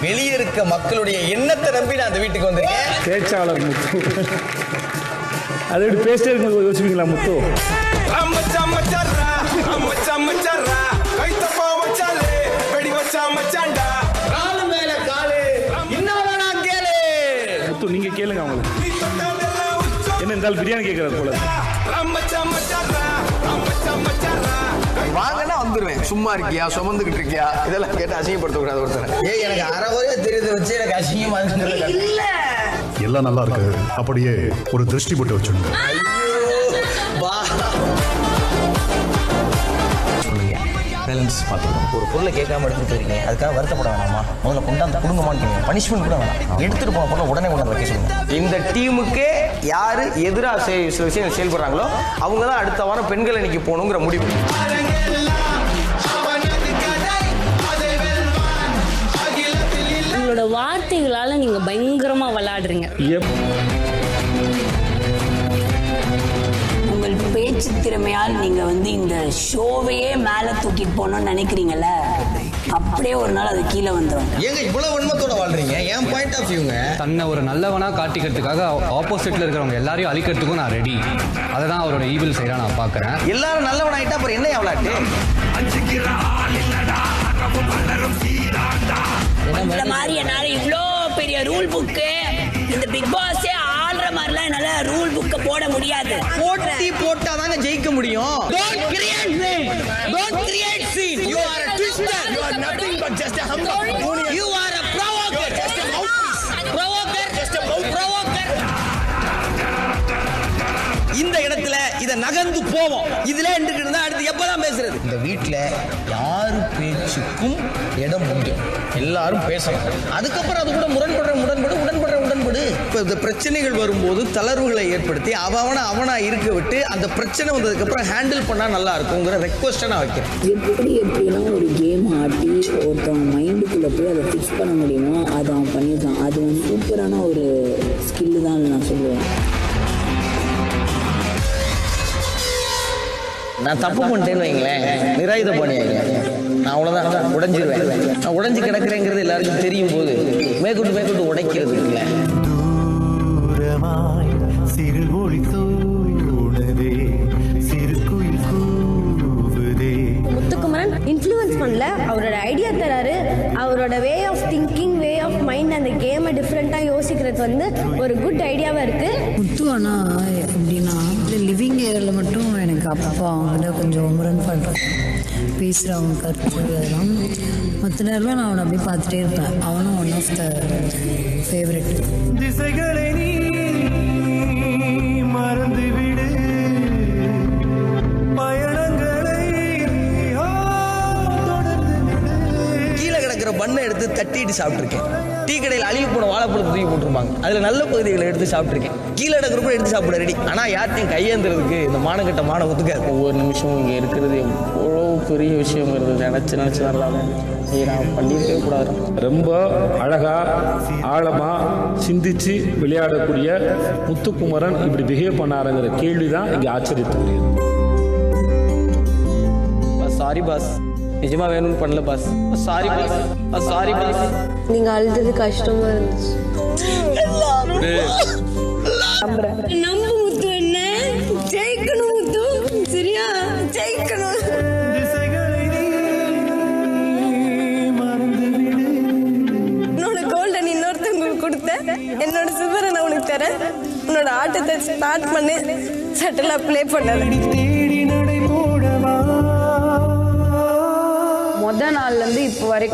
வெளியே இருக்க மக்களுடைய எண்ணத்தை நம்பி நான் அந்த வீட்டுக்கு வந்திருக்கேன். பேச்சாளர் முத்து. அது எப்படி பேசிட்டே இருக்கும்போது யோசிப்பீங்களா முத்து? முத்து நீங்க கேளுங்க அவங்களுக்கு. என்ன இருந்தாலும் பிரியாணி கேட்கறது போல. வாங்கன்னா வந்துருவேன். சும்மா இருக்கியா, சுமந்துகிட்டு இருக்கியா, இதெல்லாம் கேட்டு அசிங்கப்படுத்த கூடாது ஒருத்தர். எனக்கு அறவரையா தெரியுது வச்சு எனக்கு அசிங்கமா இல்ல. எல்லாம் நல்லா இருக்கு. அப்படியே ஒரு திருஷ்டி போட்டு வச்சிருந்தோம். ஒரு பொருளை கேட்காம எடுத்துட்டு இருக்கீங்க, அதுக்காக வருத்தப்பட வேணாமா? முதல்ல கொண்டாந்து கொடுங்கமான்னு பனிஷ்மெண்ட் கூட வேணாம், எடுத்துட்டு போன பொருளை உடனே கொண்டாந்து வைக்க சொல்லுங்க. இந்த டீமுக்கு யாரு எதிராக சில விஷயங்கள் செயல்படுறாங்களோ அவங்க தான் அடுத்த வாரம் பெண்கள் அன்னைக்கு போகணுங்கிற முடிவு. உங்களோட வார்த்தைகளால நீங்க பயங்கரமா விளையாடுறீங்க. உங்கள் பேச்சு திறமையால் நீங்க இந்த ஷோவையே மேல தூக்கிட்டு போகணும்னு நினைக்கிறீங்கல்ல, அப்படியே ஒரு நாள் அது கீழே வந்துடும். ஏங்க இவ்வளவு உண்மத்தோட வாழ்றீங்க? என் பாயிண்ட் ஆஃப் வியூங்க. தன்னை ஒரு நல்லவனா காட்டிக்கிறதுக்காக ஆப்போசிட்ல இருக்கிறவங்க எல்லாரையும் அழிக்கிறதுக்கும் நான் ரெடி. அதை தான் அவரோட ஈவில் சைடா நான் பார்க்கறேன். எல்லாரும் நல்லவன் ஆயிட்டா அப்புறம் என்ன விளையாட்டு? இந்த மாதிரி என்னால இவ்வளோ பெரிய ரூல் புக்கு, இந்த பிக் பாஸே ஆடுற மாதிரிலாம் என்னால ரூல் புக்க போட முடியாது. போட்டி போட்டாதாங்க ஜெயிக்க முடியும். Don't create scene. Don't create scene. You are a twister. You are nothing but just a humble. You are a provoker. Just a mouthpiece. Provoker. Just a provoker. இந்த இடத்துல இத நகர்ந்து போவோம். இதுல நின்னுட்டு இருந்தா அடுத்து எப்பதான் பேசுறது? இந்த வீட்ல யாரு பேச்சுக்கும் இடம் உண்டு. எல்லாரும் பேசணும். அதுக்கப்புறம் அது கூட உடன்படு. இப்போ இந்த பிரச்சனைகள் வரும்போது தளர்வுகளை ஏற்படுத்தி அவனா இருக்க விட்டு அந்த பிரச்சனை வந்ததுக்கு அப்புறம் ஹேண்டில் பண்ணா நல்லா இருக்குங்கிற ரெக்வஸ்ட்டை நான் வைக்கிறேன். எப்படிலாம் ஒரு கேம் ஆட்டி ஒருத்தவங்க மைண்டுக்குள்ள போய் அதை ஃபிக்ஸ் பண்ண முடியுமோ அதை அவன் பண்ணியிருக்கான். அது சூப்பரான ஒரு ஸ்கில்லு தான் நான் சொல்லுவேன். நான் தப்பு பண்ணிட்டேன்னு வைங்களேன், நிராயுத பண்ணியாங்க. நான் அவ்வளோதான் உடைஞ்சிருவேன். நான் உடைஞ்சு கிடக்கிறேங்கிறது எல்லாருக்கும் தெரியும் போது மேற்கொண்டு உடைக்கிறது இல்லை. முத்துக்குமரன் இன்ஃப்ளூயன்ஸ் பண்ணல, அவரோட ஐடியா தராரு. அவரோட way of thinking, way of mind, அந்த கேமை டிஃப்ரெண்ட்டாக யோசிக்கிறது ஒரு குட் ஐடியாவாக இருக்குது. முத்து ஆனால் எப்படின்னா லிவிங் ஏரியாவில் மட்டும் எனக்கு அப்பா அவங்கள்ட்ட கொஞ்சம் முரண்பாடு பேசுகிறவங்க கருத்து அதெல்லாம். மற்ற நேரம்லாம் நான் அவனை அப்படியே பார்த்துட்டே இருப்பேன். அவனும் ஒன் ஆஃப் த ஃபேவரட். திசைகளை நீ மறந்துவிடு, பயணங்களை கீழே கிடக்கிற பண்ணை எடுத்து தட்டிட்டு சாப்பிட்ருக்கேன். டீ கடையில் அழுகி போன வாழைப்பழத்தை தூக்கி போட்டிருப்பாங்க, அதில் நல்ல பகுதிகளை எடுத்து சாப்பிட்ருக்கேன். கீழே கிடக்கிறப்ப எடுத்து சாப்பிட ரெடி. ஆனால் யார்ட்டையும் கையேந்துறதுக்கு இந்த மானக்கட்ட மானவத்துக்கு ஒவ்வொரு நிமிஷமும் இங்கே இருக்கிறது எவ்வளோ பெரிய விஷயங்கிறது நினச்சி நல்லா நான் பண்ணியிருக்கவே கூடாது. ரொம்ப அழகா ஆழமா சிந்திச்சு விளையாடக்கூடிய முத்துக்குமரன் இப்படி பிஹேவ் பண்ணாருங்கிற கேள்விதான் இங்க ஆச்சரியத்துக்குரியது. சாரி பாஸ், நிஜமா வேணும்னு பண்ணல பாஸ். Sorry boss. நீங்க அழுதது கஷ்டமா இருந்துச்சு. நம்பு முத்து, என்ன ஜெயிக்கணும் முத்து, சரியா? ஜெயிக்கணும். என்னோட கோல்டன் இன்னொருத்தவங்களுக்கு கொடுத்தேன், என்னோட சிவரை நான் உனக்கு தரேன். உன்னோட ஆட்டத்தை ஸ்டார்ட் பண்ணி சட்டலா ப்ளே பண்ணல. முத நாள்ல இருந்து இப்போ வரைக்கும்